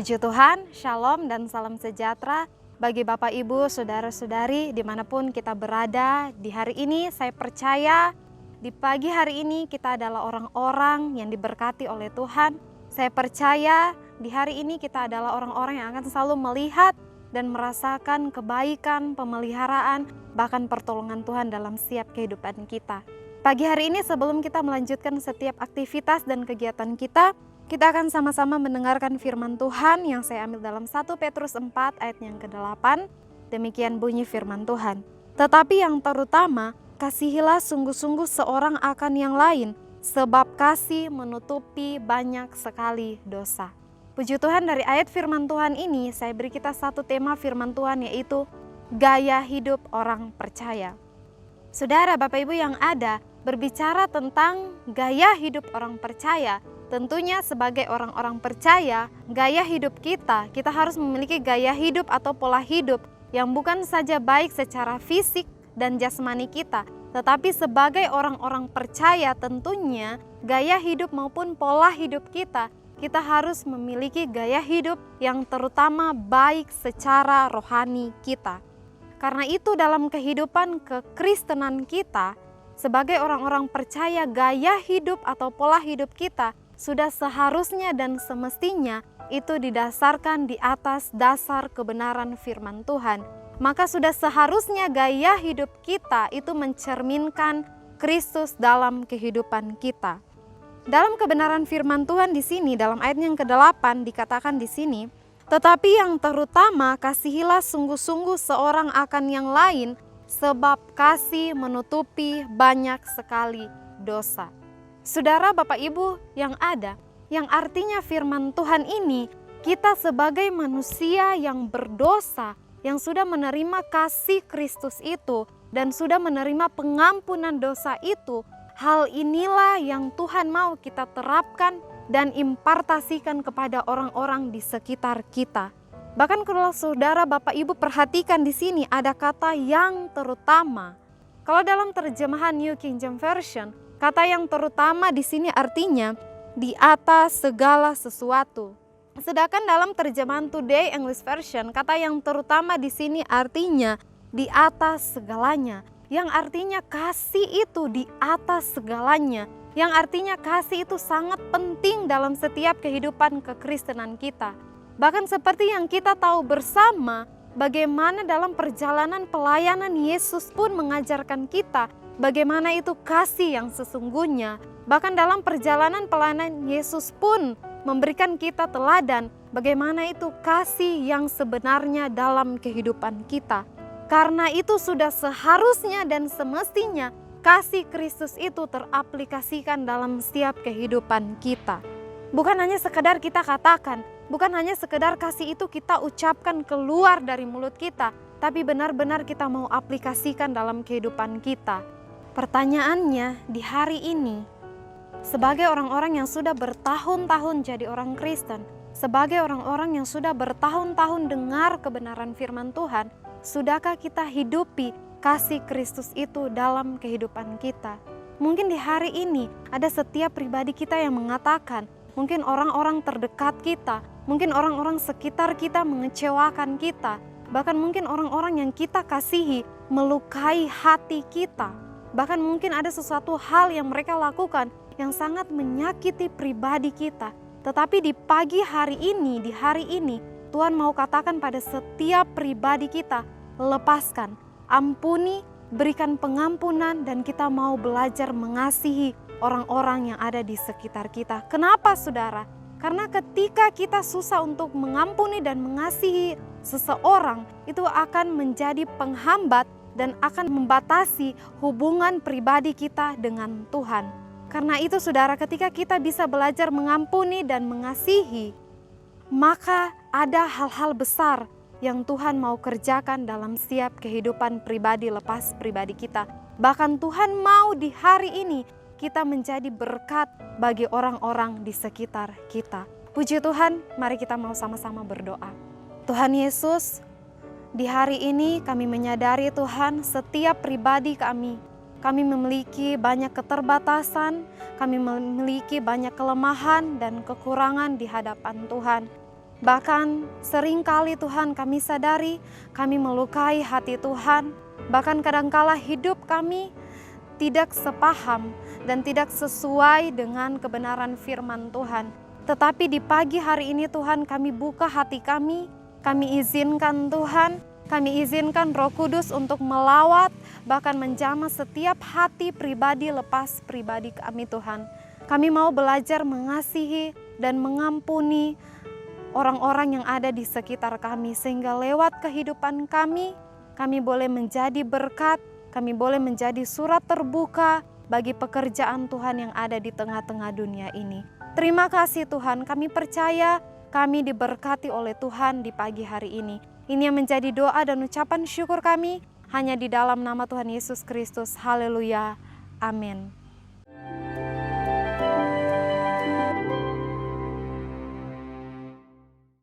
Puji Tuhan, Shalom dan salam sejahtera bagi Bapak Ibu, Saudara-saudari dimanapun kita berada. Di hari ini saya percaya di pagi hari ini kita adalah orang-orang yang diberkati oleh Tuhan. Saya percaya di hari ini kita adalah orang-orang yang akan selalu melihat dan merasakan kebaikan, pemeliharaan, bahkan pertolongan Tuhan dalam setiap kehidupan kita. Pagi hari ini sebelum kita melanjutkan setiap aktivitas dan kegiatan kita akan sama-sama mendengarkan firman Tuhan yang saya ambil dalam 1 Petrus 4 ayat yang ke-8. Demikian bunyi firman Tuhan. Tetapi yang terutama, kasihilah sungguh-sungguh seorang akan yang lain, sebab kasih menutupi banyak sekali dosa. Puji Tuhan, dari ayat firman Tuhan ini saya beri kita satu tema firman Tuhan, yaitu gaya hidup orang percaya. Saudara, Bapak Ibu yang ada, berbicara tentang gaya hidup orang percaya. Tentunya sebagai orang-orang percaya, gaya hidup kita harus memiliki gaya hidup atau pola hidup yang bukan saja baik secara fisik dan jasmani kita, tetapi sebagai orang-orang percaya tentunya gaya hidup maupun pola hidup kita harus memiliki gaya hidup yang terutama baik secara rohani kita. Karena itu dalam kehidupan kekristenan kita, sebagai orang-orang percaya, gaya hidup atau pola hidup kita sudah seharusnya dan semestinya itu didasarkan di atas dasar kebenaran firman Tuhan. Maka sudah seharusnya gaya hidup kita itu mencerminkan Kristus dalam kehidupan kita. Dalam kebenaran firman Tuhan di sini, dalam ayat yang ke-8 dikatakan di sini, tetapi yang terutama kasihilah sungguh-sungguh seorang akan yang lain, sebab kasih menutupi banyak sekali dosa. Saudara, Bapak Ibu yang ada, yang artinya firman Tuhan ini, kita sebagai manusia yang berdosa, yang sudah menerima kasih Kristus itu, dan sudah menerima pengampunan dosa itu, hal inilah yang Tuhan mau kita terapkan dan impartasikan kepada orang-orang di sekitar kita. Bahkan kalau saudara, Bapak Ibu perhatikan di sini ada kata yang terutama. Kalau dalam terjemahan New King James Version, kata yang terutama di sini artinya di atas segala sesuatu. Sedangkan dalam terjemahan Today English Version, kata yang terutama di sini artinya di atas segalanya. Yang artinya kasih itu di atas segalanya. Yang artinya kasih itu sangat penting dalam setiap kehidupan kekristenan kita. Bahkan seperti yang kita tahu bersama, bagaimana dalam perjalanan pelayanan Yesus pun mengajarkan kita bagaimana itu kasih yang sesungguhnya. Bahkan dalam perjalanan pelayanan Yesus pun memberikan kita teladan bagaimana itu kasih yang sebenarnya dalam kehidupan kita. Karena itu sudah seharusnya dan semestinya kasih Kristus itu teraplikasikan dalam setiap kehidupan kita. Bukan hanya sekedar kita katakan, bukan hanya sekedar kasih itu kita ucapkan keluar dari mulut kita, tapi benar-benar kita mau aplikasikan dalam kehidupan kita. Pertanyaannya di hari ini, sebagai orang-orang yang sudah bertahun-tahun jadi orang Kristen, sebagai orang-orang yang sudah bertahun-tahun dengar kebenaran firman Tuhan, sudahkah kita hidupi kasih Kristus itu dalam kehidupan kita? Mungkin di hari ini ada setiap pribadi kita yang mengatakan, mungkin orang-orang terdekat kita, mungkin orang-orang sekitar kita mengecewakan kita, bahkan mungkin orang-orang yang kita kasihi melukai hati kita. Bahkan mungkin ada sesuatu hal yang mereka lakukan yang sangat menyakiti pribadi kita. Tetapi di pagi hari ini, di hari ini, Tuhan mau katakan pada setiap pribadi kita, lepaskan, ampuni, berikan pengampunan, dan kita mau belajar mengasihi orang-orang yang ada di sekitar kita. Kenapa saudara? Karena ketika kita susah untuk mengampuni dan mengasihi seseorang, itu akan menjadi penghambat dan akan membatasi hubungan pribadi kita dengan Tuhan. Karena itu saudara, ketika kita bisa belajar mengampuni dan mengasihi, maka ada hal-hal besar yang Tuhan mau kerjakan dalam setiap kehidupan pribadi lepas pribadi kita. Bahkan Tuhan mau di hari ini kita menjadi berkat bagi orang-orang di sekitar kita. Puji Tuhan, mari kita mau sama-sama berdoa. Tuhan Yesus, di hari ini kami menyadari Tuhan, setiap pribadi kami memiliki banyak keterbatasan, kami memiliki banyak kelemahan dan kekurangan di hadapan Tuhan. Bahkan seringkali Tuhan kami sadari kami melukai hati Tuhan. Bahkan kadangkala hidup kami tidak sepaham dan tidak sesuai dengan kebenaran firman Tuhan. Tetapi di pagi hari ini Tuhan, kami buka hati kami izinkan Tuhan, kami izinkan Roh Kudus untuk melawat, bahkan menjamah setiap hati pribadi lepas pribadi kami Tuhan. Kami mau belajar mengasihi dan mengampuni orang-orang yang ada di sekitar kami, sehingga lewat kehidupan kami boleh menjadi berkat, kami boleh menjadi surat terbuka bagi pekerjaan Tuhan yang ada di tengah-tengah dunia ini. Terima kasih Tuhan, kami percaya kami diberkati oleh Tuhan di pagi hari ini. Ini yang menjadi doa dan ucapan syukur kami hanya di dalam nama Tuhan Yesus Kristus. Haleluya. Amin.